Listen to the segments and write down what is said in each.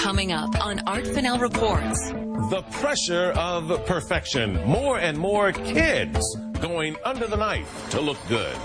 Coming up on Art Fennell Reports. The pressure of perfection. More and more kids going under the knife to look good.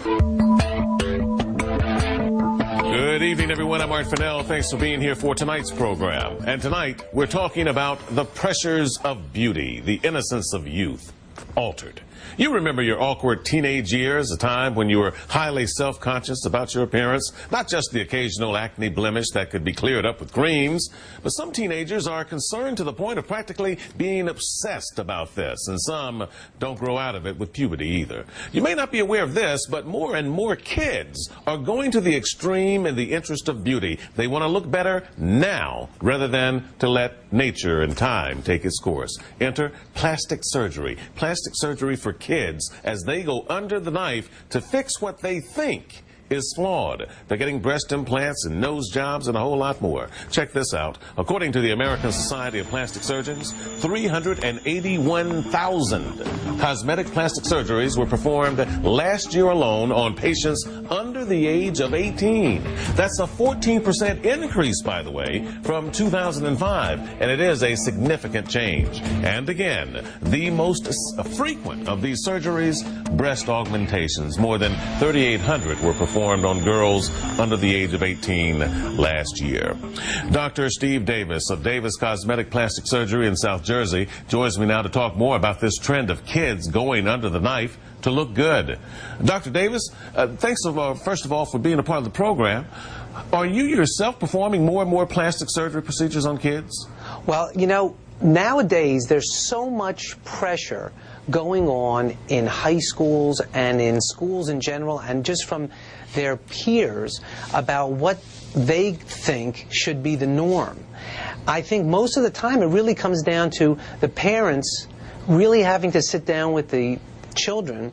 Good evening, everyone. I'm Art Fennell. Thanks for being here for tonight's program. And tonight, we're talking about the pressures of beauty, the innocence of youth, altered. You remember your awkward teenage years, a time when you were highly self-conscious about your appearance, not just the occasional acne blemish that could be cleared up with creams, but some teenagers are concerned to the point of practically being obsessed about this, and some don't grow out of it with puberty either. You may not be aware of this, but more and more kids are going to the extreme in the interest of beauty. They want to look better now rather than to let nature and time take its course. Enter plastic surgery. Plastic surgery for kids as they go under the knife to fix what they think is flawed. They're getting breast implants and nose jobs and a whole lot more. Check this out. According to the American Society of Plastic Surgeons, 381,000 cosmetic plastic surgeries were performed last year alone on patients under the age of 18. That's a 14% increase, by the way, from 2005, and it is a significant change. And again, the most frequent of these surgeries, breast augmentations. More than 3,800 were performed on girls under the age of 18 last year. Dr. Steve Davis of Davis Cosmetic Plastic Surgery in South Jersey joins me now to talk more about this trend of kids going under the knife to look good. Dr. Davis, thanks first of all for being a part of the program. Are you yourself performing more and more plastic surgery procedures on kids? Well, you know, nowadays there's so much pressure going on in high schools and in schools in general, and just from their peers about what they think should be the norm. I think most of the time it really comes down to the parents really having to sit down with the children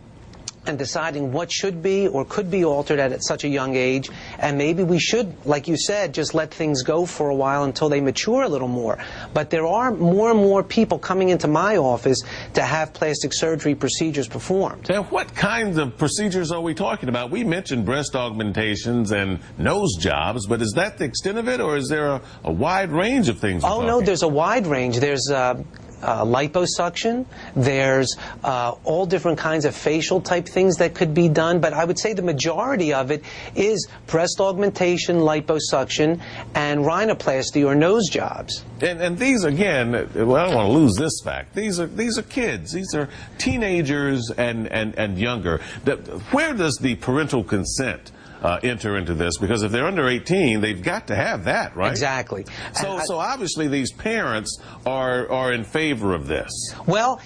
and deciding what should be or could be altered at such a young age, and maybe we should, like you said, just let things go for a while until they mature a little more. But there are more and more people coming into my office to have plastic surgery procedures performed. Now, what kinds of procedures are we talking about? We mentioned breast augmentations and nose jobs, but is that the extent of it, or is there a wide range of things? Oh, no, there's a wide range. There's liposuction, there's all different kinds of facial type things that could be done, but I would say the majority of it is breast augmentation, liposuction, and rhinoplasty or nose jobs. And these, again, well, I don't want to lose this fact. These are kids. These are teenagers and younger. Where does the parental consent enter into this? Because if they're under 18, they've got to have that, right? Exactly. So obviously these parents are in favor of this. Well,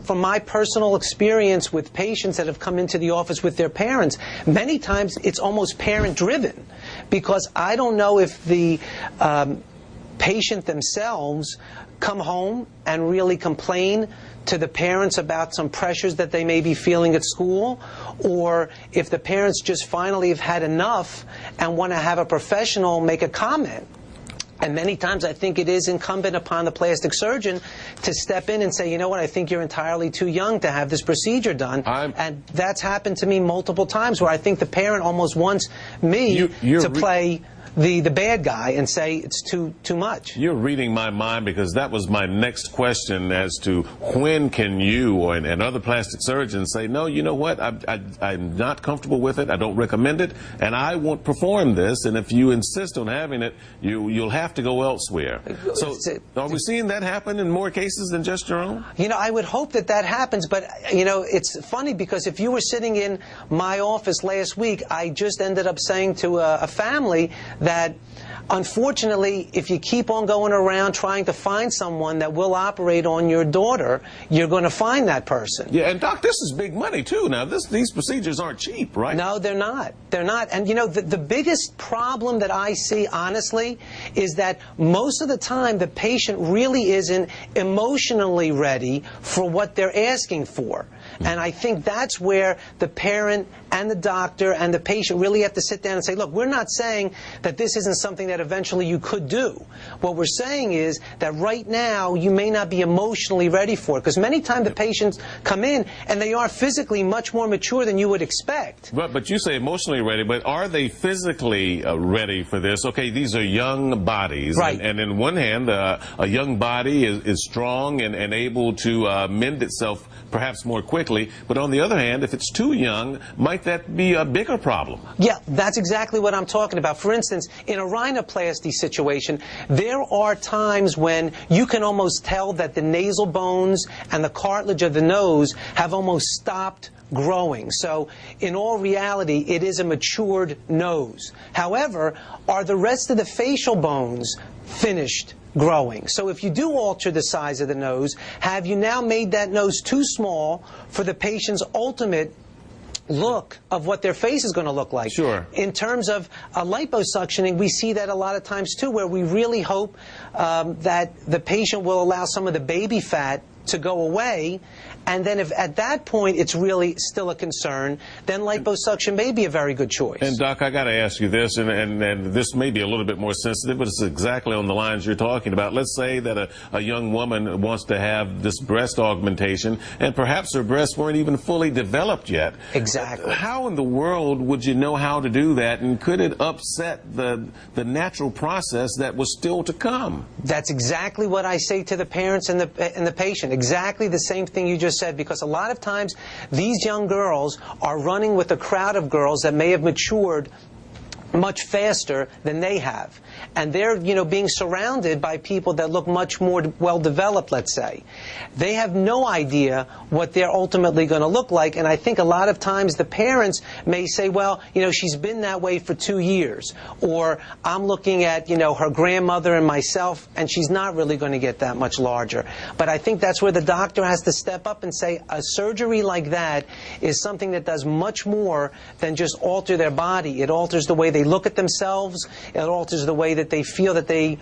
from my personal experience with patients that have come into the office with their parents, many times it's almost parent-driven, because I don't know if the patient themselves come home and really complain to the parents about some pressures that they may be feeling at school, or if the parents just finally have had enough and want to have a professional make a comment. And many times I think it is incumbent upon the plastic surgeon to step in and say, you know what, I think you're entirely too young to have this procedure done. And that's happened to me multiple times, where I think the parent almost wants me to play the bad guy and say it's too much. You're reading my mind, because that was my next question as to when can you and other plastic surgeons say, no, you know what, I'm not comfortable with it, I don't recommend it, and I won't perform this, and if you insist on having it, you'll have to go elsewhere. So are we seeing that happen in more cases than just your own? You know, I would hope that that happens, but you know, it's funny, because if you were sitting in my office last week, I just ended up saying to a family that unfortunately, if you keep on going around trying to find someone that will operate on your daughter, you're going to find that person. Yeah, and Doc, this is big money too. Now, these procedures aren't cheap, right? No, they're not. They're not. And you know, the biggest problem that I see, honestly, is that most of the time the patient really isn't emotionally ready for what they're asking for. And I think that's where the parent and the doctor and the patient really have to sit down and say, look, we're not saying that this isn't something that that eventually you could do. What we're saying is that right now you may not be emotionally ready for it, because many times the patients come in and they are physically much more mature than you would expect. But you say emotionally ready, but are they physically ready for this? Okay, these are young bodies. Right. And in one hand, a young body is strong and able to mend itself perhaps more quickly. But on the other hand, if it's too young, might that be a bigger problem? Yeah, that's exactly what I'm talking about. For instance, in a rhinoplasty situation, there are times when you can almost tell that the nasal bones and the cartilage of the nose have almost stopped growing. So in all reality, it is a matured nose. However, are the rest of the facial bones finished growing? So if you do alter the size of the nose, have you now made that nose too small for the patient's ultimate look of what their face is going to look like? Sure. In terms of liposuctioning, we see that a lot of times too, where we really hope that the patient will allow some of the baby fat to go away, and then if at that point it's really still a concern, then liposuction may be a very good choice. And Doc, I got to ask you this, and this may be a little bit more sensitive, but it's exactly on the lines you're talking about. Let's say that a young woman wants to have this breast augmentation, and perhaps her breasts weren't even fully developed yet. Exactly. How in the world would you know how to do that, and could it upset the natural process that was still to come? That's exactly what I say to the parents and the patient. Exactly the same thing you just said, because a lot of times these young girls are running with a crowd of girls that may have matured much faster than they have, and they're being surrounded by people that look much more well developed, let's say. They have no idea what they're ultimately going to look like, and I think a lot of times the parents may say, well, she's been that way for 2 years, or I'm looking at her grandmother and myself, and she's not really going to get that much larger. But I think that's where the doctor has to step up and say a surgery like that is something that does much more than just alter their body. It alters the way they look at themselves. It alters the way that they feel that they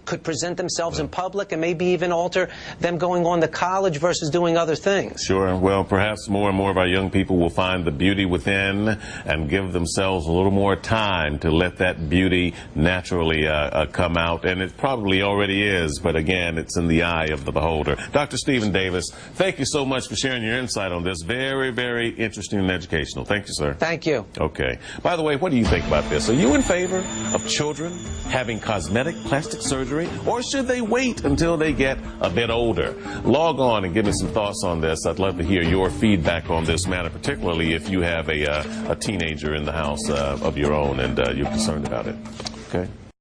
could present themselves in public, and maybe even alter them going on to college versus doing other things. Sure. Well, perhaps more and more of our young people will find the beauty within and give themselves a little more time to let that beauty naturally come out. And it probably already is, but again, it's in the eye of the beholder. Dr. Stephen Davis, thank you so much for sharing your insight on this. Very, very interesting and educational. Thank you, sir. Thank you. Okay. By the way, what do you think about this? Are you in favor of children having cosmetic plastic surgery, or should they wait until they get a bit older? Log on and give me some thoughts on this. I'd love to hear your feedback on this matter, particularly if you have a teenager in the house of your own and you're concerned about it. Okay?